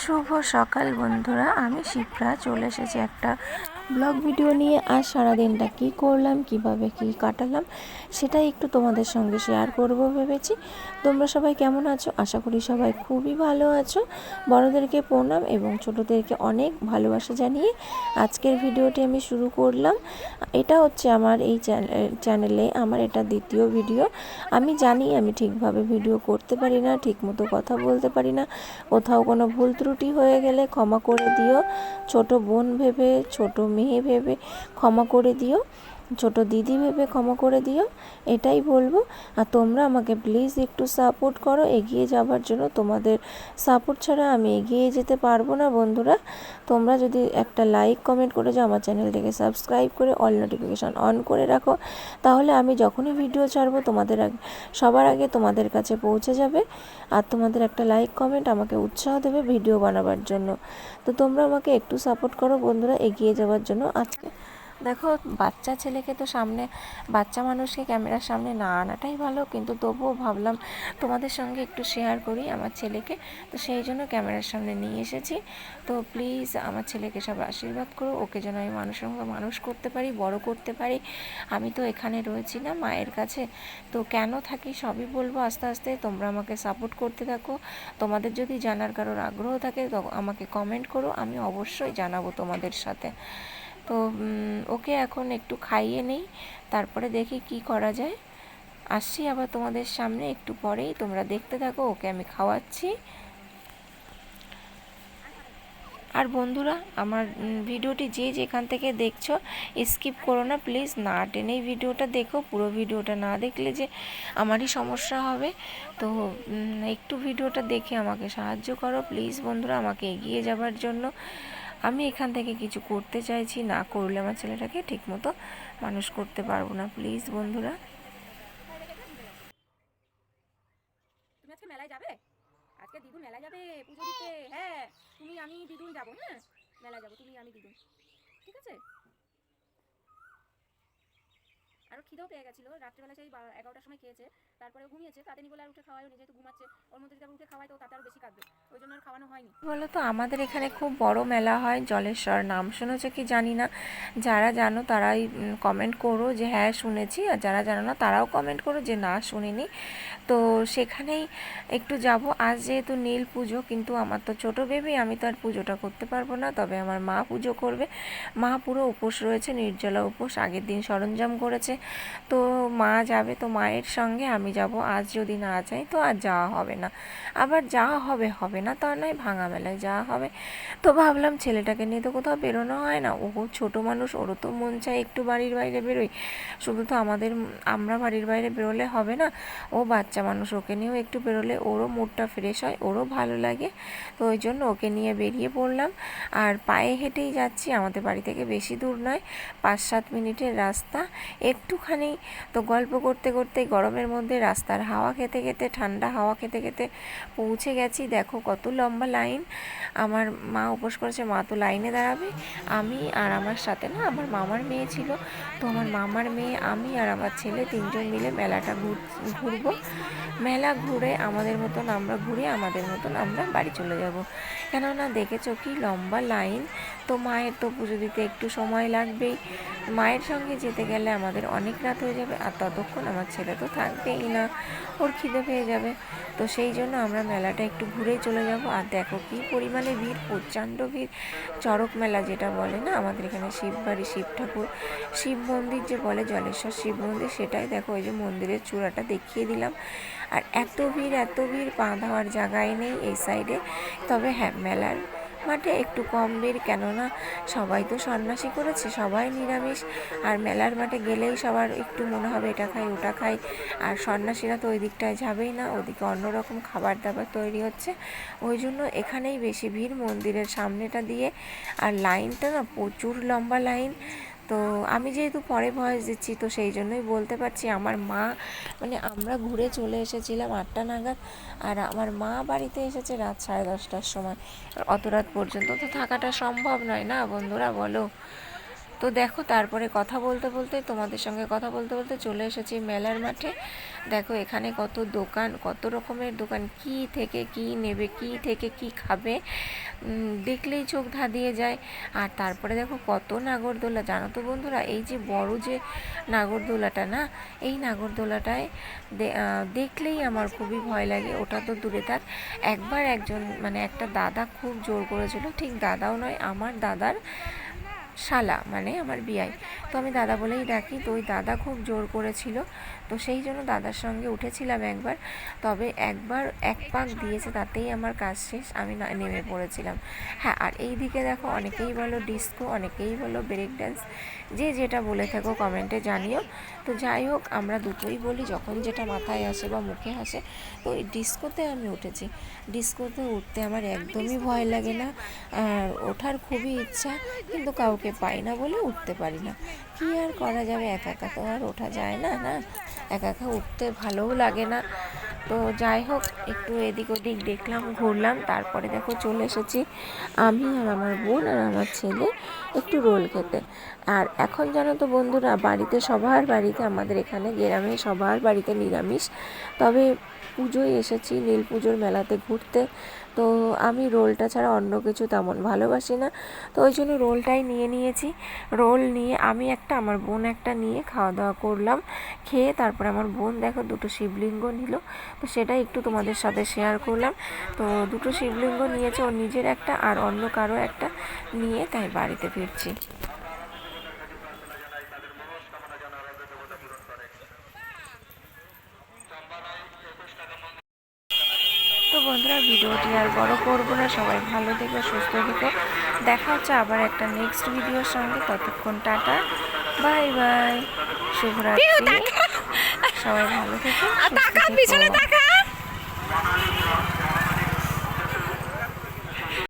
শুভ সকাল বন্ধুরা, আমি শিপ্রা চলে এসেছি একটা ব্লগ ভিডিও নিয়ে। আজ সারাদিনটা কি করলাম, কিভাবে কি কাটালাম, সেটাই একটু তোমাদের সঙ্গে শেয়ার করব ভেবেছি। তোমরা সবাই কেমন আছো? আশা করি সবাই খুবই ভালো আছো। বড়দেরকে প্রণাম এবং ছোটদেরকে অনেক ভালোবাসা জানিয়ে আজকের ভিডিওটি আমি শুরু করলাম। এটা হচ্ছে আমার এই চ্যানেলে আমার এটা দ্বিতীয় ভিডিও। আমি জানি আমি ঠিকভাবে ভিডিও করতে পারি না, ঠিকমতো কথা বলতে পারি না, কোথাও কোনো ভুল ত্রুটি হয়ে গেলে ক্ষমা করে দিও। ছোট বোন ভেবে, ছোট মেয়ে ভেবে ক্ষমা করে দিও, ছোট দিদি ভেবে ক্ষমা করে দিও, এটাই বলবো। আর তোমরা আমাকে প্লিজ একটু সাপোর্ট করো এগিয়ে যাবার জন্য। তোমাদের সাপোর্ট ছাড়া আমি এগিয়ে যেতে পারবো না বন্ধুরা। তোমরা যদি একটা লাইক কমেন্ট করে যাও, আমার চ্যানেলটিকে সাবস্ক্রাইব করে অল নোটিফিকেশান অন করে রাখো, তাহলে আমি যখনই ভিডিও ছাড়বো তোমাদের সবার আগে তোমাদের কাছে পৌঁছে যাবে। আর তোমাদের একটা লাইক কমেন্ট আমাকে উৎসাহ দেবে ভিডিও বানাবার জন্য। তো তোমরা আমাকে একটু সাপোর্ট করো বন্ধুরা এগিয়ে যাওয়ার জন্য। আজকে দেখো, বাচ্চা ছেলেকে তো সামনে, বাচ্চা মানুষকে ক্যামেরার সামনে না আনাটাই ভালো, কিন্তু তবুও ভাবলাম তোমাদের সঙ্গে একটু শেয়ার করি আমার ছেলেকে। তো সেই জন্য ক্যামেরার সামনে নিয়ে এসেছি। তো প্লিজ আমার ছেলেকে সব আশীর্বাদ করো, ওকে যেন আমি মানুষের সঙ্গে মানুষ করতে পারি, বড় করতে পারি। আমি তো এখানে রয়েছি না মায়ের কাছে, তো কেন থাকি সবই বলবো আস্তে আস্তে। তোমরা আমাকে সাপোর্ট করতে থাকো। তোমাদের যদি জানার কারোর আগ্রহ থাকে তো আমাকে কমেন্ট করো, আমি অবশ্যই জানাবো তোমাদের সাথে। তো ওকে এখন একটু খাইয়ে নেই, তারপরে দেখি কি করা যায়। আসছি আবার তোমাদের সামনে একটু পরেই, তোমরা দেখতে থাকো, ওকে আমি খাওয়াচ্ছি। আর বন্ধুরা, আমার ভিডিওটি যে যেখান থেকে দেখছো স্কিপ করো না প্লিজ, না টেনেই ভিডিওটা দেখো। পুরো ভিডিওটা না দেখলে যে আমারই সমস্যা হবে। তো একটু ভিডিওটা দেখে আমাকে সাহায্য করো প্লিজ বন্ধুরা, আমাকে এগিয়ে যাবার জন্য। আমি এখান থেকে কিছু করতে চাইছি, না করলে আমার ছেলেটাকে ঠিকমতো মানুষ করতে পারবো না। প্লিজ বন্ধুরা। তুমি আজকে মেলায় যাবে? আজকে দিদুন মেলায় যাবে পুজো দিতে। হ্যাঁ, তুমি আমি দিদুন যাবো। হ্যাঁ, মেলায় যাবো তুমি আমি দিদুন, ঠিক আছে? আরও খিদেও পেয়ে গেছিলো, রাত্রেবেলা সেই 11টার সময় খেয়েছে, তারপরে ঘুমিয়েছে। তাড়াতাড়ি বলে আর উঠে খাওয়াই নি, যেহেতু ঘুমাচ্ছে। ওর মধ্যে যদি উঠে খাওয়াই তো তাতে আরও বেশি কাঁদবে, ওই জন্য আর খাওয়ানো হয়নি। বলো তো, আমাদের এখানে খুব বড় মেলা হয় জলেশ্বর, নাম শুনেছো কি জানি না। যারা জানো তারাই কমেন্ট করো যে হ্যাঁ শুনেছি, আর যারা জানো না তারাও কমেন্ট করো যে না শুনিনি। তো সেখানেই একটু যাব। আজ যেহেতু নীল পুজো, কিন্তু আমার তো ছোটো বেবি, আমি তো আর পুজোটা করতে পারবো না, তবে আমার মা পুজো করবে। মা পুরো উপোস রয়েছে, নির্জলা উপোস, আগের দিন সরঞ্জাম করেছে। তো মা যাবে, তো মায়ের সঙ্গে আমি যাব। আজ যদি না যাই তো আর যাওয়া হবে না, আবার যাওয়া হবে হবে না তা নয়, ভাঙা মেলায় যাওয়া হবে। তো ভাবলাম ছেলেটাকে নিয়ে তো কোথাও বেরোনো হয় না, ও ছোটো মানুষ, ওরও তো মন চায় একটু বাড়ির বাইরে বেরোই। শুধু তো আমরা বাড়ির বাইরে বেরোলে হবে না, ও বাচ্চা মানুষ, ওকে নিয়েও একটু বেরোলে ওরও মুডটা ফ্রেশ হয়, ওরও ভালো লাগে। তো ওই জন্য ওকে নিয়ে বেরিয়ে পড়লাম। আর পায়ে হেঁটেই যাচ্ছি, আমাদের বাড়ি থেকে বেশি দূর নয়, 5-7 মিনিটের রাস্তা একটুখানি। তো গল্প করতে করতে গরমের মধ্যে রাস্তার হাওয়া খেতে খেতে, ঠান্ডা হাওয়া খেতে খেতে পৌঁছে গেছি। দেখো কত লম্বা লাইন। আমার মা উপোস করেছে, মা তো লাইনে দাঁড়াবে। আমি আর আমার সাথে না আমার মামার মেয়ে ছিল, তো আমার মামার মেয়ে, আমি আর আমার ছেলে 3জন মিলে মেলাটা ঘুরবো। মেলা ঘুরে আমাদের মতন আমরা ঘুরে আমাদের মতন আমরা বাড়ি চলে যাব। কেননা দেখেছো কি লম্বা লাইন। তো মায়ের তো পুজো দিতে একটু সময় লাগবেই, মায়ের সঙ্গে যেতে গেলে আমাদের অনেক রাত হয়ে যাবে, আর ততক্ষণ আমার ছেলে তো থাকবেই না, ওর খিদে পেয়ে যাবে। তো সেই জন্য আমরা মেলাটা একটু ঘুরেই চলে যাব। আর দেখো কি পরিমাণে ভিড়, প্রচণ্ড ভিড়। চড়ক মেলা যেটা বলে না আমাদের এখানে, শিববাড়ি, শিব ঠাকুর, শিব মন্দির যে বলে জলেশ্বর শিব মন্দির, সেটাই দেখো, ওই যে মন্দিরের চূড়াটা দেখিয়ে দিলাম। আর এত ভিড়, পা দেওয়ার জায়গায় নেই এই সাইডে। তবে হ্যাঁ, মেলার মাঠে একটু কম ভিড়, কেননা সবাই তো সন্ন্যাসী করেছে, সবাই নিরামিষ। আর মেলার মাঠে গেলেই সবার একটু মনে হবে এটা খাই ওটা খাই, আর সন্ন্যাসীরা তো ওই দিকটায় যাবেই না, ওদিকে অন্যরকম খাবার দাবার তৈরি হচ্ছে। ওই জন্য এখানেই বেশি ভিড়, মন্দিরের সামনেটা দিয়ে। আর লাইনটা না প্রচুর লম্বা লাইন। তো আমি যেহেতু পরে ভয়েস দিচ্ছি, তো সেই জন্যই বলতে পারছি। আমার মা, মানে আমরা ঘুরে চলে এসেছিলাম 8টা নাগাদ, আর আমার মা বাড়িতে এসেছে রাত 10:30টার সময়। অত রাত পর্যন্ত তো থাকাটা সম্ভব নয় না বন্ধুরা, বলো। তো দেখো তারপরে কথা বলতে বলতে তোমাদের সঙ্গে কথা বলতে বলতে চলে এসেছি মেলার মাঠে। দেখো এখানে কত দোকান, কত রকমের দোকান, কি থেকে কি নেবে, কি থেকে কি খাবে, দেখলেই চোখ ধাঁধিয়ে যায়। আর তারপরে দেখো কত নাগরদোলা, জানো তো বন্ধুরা, এই যে বড় যে নাগরদোলাটা না, এই নাগরদোলাটায় দেখলেই আমার খুবই ভয় লাগে। ওটা তো দূরে থাক, একবার একজন মানে একটা দাদা খুব জোর করেছিল, ঠিক দাদাও নয়, আমার দাদার শালা মানে আমার বিয়াই, তো আমি দাদা বলেই ডাকি। তো ওই দাদা খুব জোর করেছিল, তো সেই জন্য দাদার সঙ্গে উঠেছিলাম একবার। তবে একবার এক পাক দিয়েছে, তাতেই আমার কাজ শেষ, আমি নেমে পড়েছিলাম। হ্যাঁ, আর এই দিকে দেখো অনেকেই বলো ডিস্কো, অনেকেই বলো ব্রেক ড্যান্স, যে যেটা বলে থাকো কমেন্টে জানিও। তো যাই হোক, আমরা দুটোই বলি যখন যেটা মাথায় আসে বা মুখে আসে। তো ওই ডিস্কোতে আমি উঠেছি। ডিস্কোতে উঠতে আমার একদমই ভয় লাগে না, আর ওঠার খুবই ইচ্ছা, কিন্তু কাউকে পাই না বলে উঠতে পারি না। কি আর করা যাবে, একা একা তো আর ওঠা যায় না, না একা একা উঠতে ভালোও লাগে না। তো যাই হোক, একটু এদিক ওদিক দেখলাম, ঘুরলাম, তারপরে দেখো চলে এসেছি আমি আর আমার বোন আর আমার ছেলে একটু রোল খেতে। আর এখন জানো তো বন্ধুরা, বাড়িতে সবার বাড়িতে, আমাদের এখানে গ্রামে সবার বাড়িতে নিরামিষ। তবে পুজোয় এসেছি, নীল পুজোর মেলাতে ঘুরতে, তো আমি রোলটা ছাড়া অন্য কিছু তেমন ভালোবাসি না, তো ওই জন্য রোলটাই নিয়ে নিয়েছি। রোল নিয়ে আমি একটা, আমার বোন একটা নিয়ে খাওয়া দাওয়া করলাম। খেয়ে তারপরে আমার বোন দেখো দুটো শিবলিঙ্গ নিল, তো সেটাই একটু তোমাদের সাথে শেয়ার করলাম। তো দুটো শিবলিঙ্গ নিয়েছে, ওর নিজের একটা আর অন্য কারো একটা নিয়ে তাই বাড়িতে ফিরছি। তো বন্ধুরা, ভিডিওটি আর বড় করবো না, সবাই ভালো থেকো, সুস্থ থেকো, দেখা হচ্ছে আবার একটা নেক্সট ভিডিওর সঙ্গে। ততক্ষণ টাটা, বাই বাই, শুভরাত্রি, সবাই ভালো থেকো, সুস্থ থেকো।